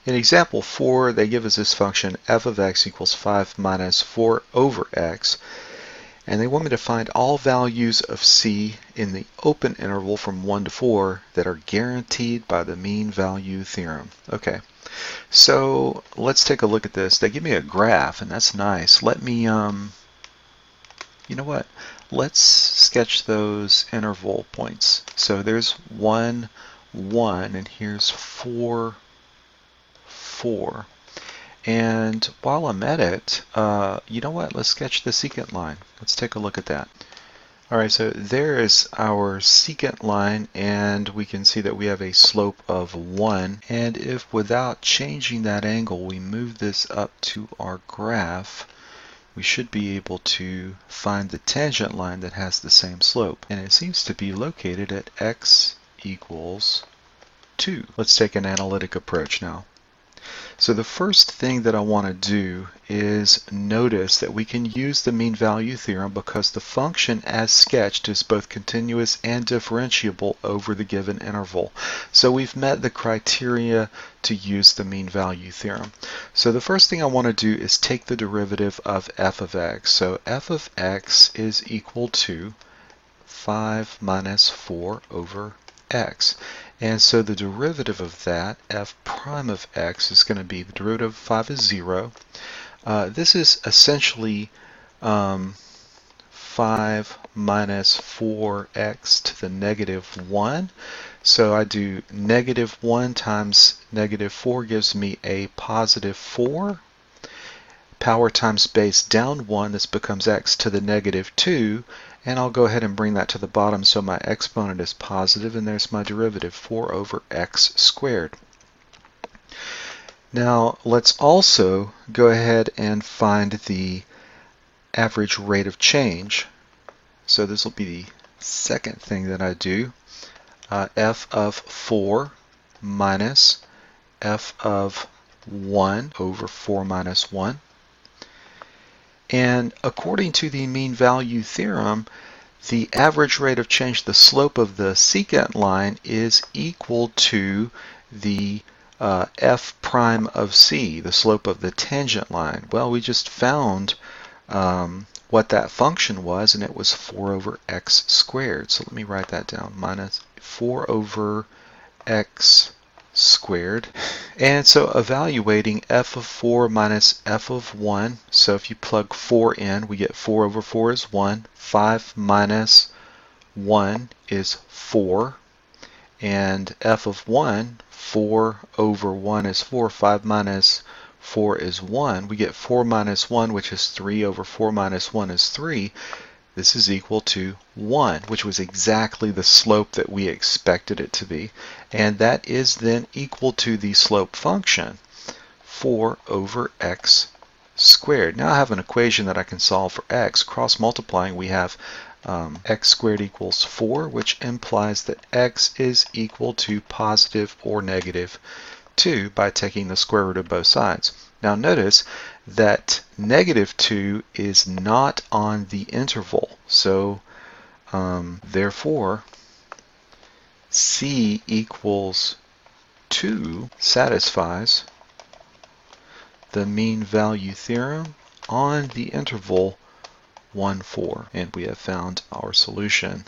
In example 4, they give us this function f of x equals 5 minus 4 over x, and they want me to find all values of c in the open interval from 1 to 4 that are guaranteed by the mean value theorem. Okay, so let's take a look at this. They give me a graph, and that's nice. Let me, you know what? Let's sketch those interval points. So there's 1, 1, and here's 4, 4. And while I'm at it, you know what? Let's sketch the secant line. Let's take a look at that. Alright, so there is our secant line, and we can see that we have a slope of 1. And if without changing that angle we move this up to our graph, we should be able to find the tangent line that has the same slope. And it seems to be located at x equals 2. Let's take an analytic approach now. So the first thing that I want to do is notice that we can use the mean value theorem because the function as sketched is both continuous and differentiable over the given interval. So we've met the criteria to use the mean value theorem. So the first thing I want to do is take the derivative of f of x. So f of x is equal to 5 minus 4 over x. And so the derivative of that, f prime of x, is going to be the derivative of 5 is 0. This is essentially 5 minus 4x to the negative 1. So I do negative 1 times negative 4 gives me a positive 4. Power times base down 1, this becomes x to the negative 2. And I'll go ahead and bring that to the bottom so my exponent is positive, and there's my derivative, 4 over x squared. Now let's also go ahead and find the average rate of change. So this will be the second thing that I do. F of 4 minus f of 1 over 4 minus 1. And according to the mean value theorem, the average rate of change, the slope of the secant line, is equal to the f prime of c, the slope of the tangent line. Well, we just found what that function was, and it was 4 over x squared. So let me write that down, minus 4 over x squared. And so evaluating f of 4 minus f of 1, so if you plug 4 in, we get 4 over 4 is 1, 5 minus 1 is 4, and f of 1, 4 over 1 is 4, 5 minus 4 is 1. We get 4 minus 1, which is 3, over 4 minus 1 is 3. This is equal to 1, which was exactly the slope that we expected it to be. And that is then equal to the slope function, 4 over x squared. Now I have an equation that I can solve for x. Cross multiplying, we have x squared equals 4, which implies that x is equal to positive or negative 2 by taking the square root of both sides. Now notice that negative 2 is not on the interval, so therefore c equals 2 satisfies the mean value theorem on the interval 1, 4, and we have found our solution.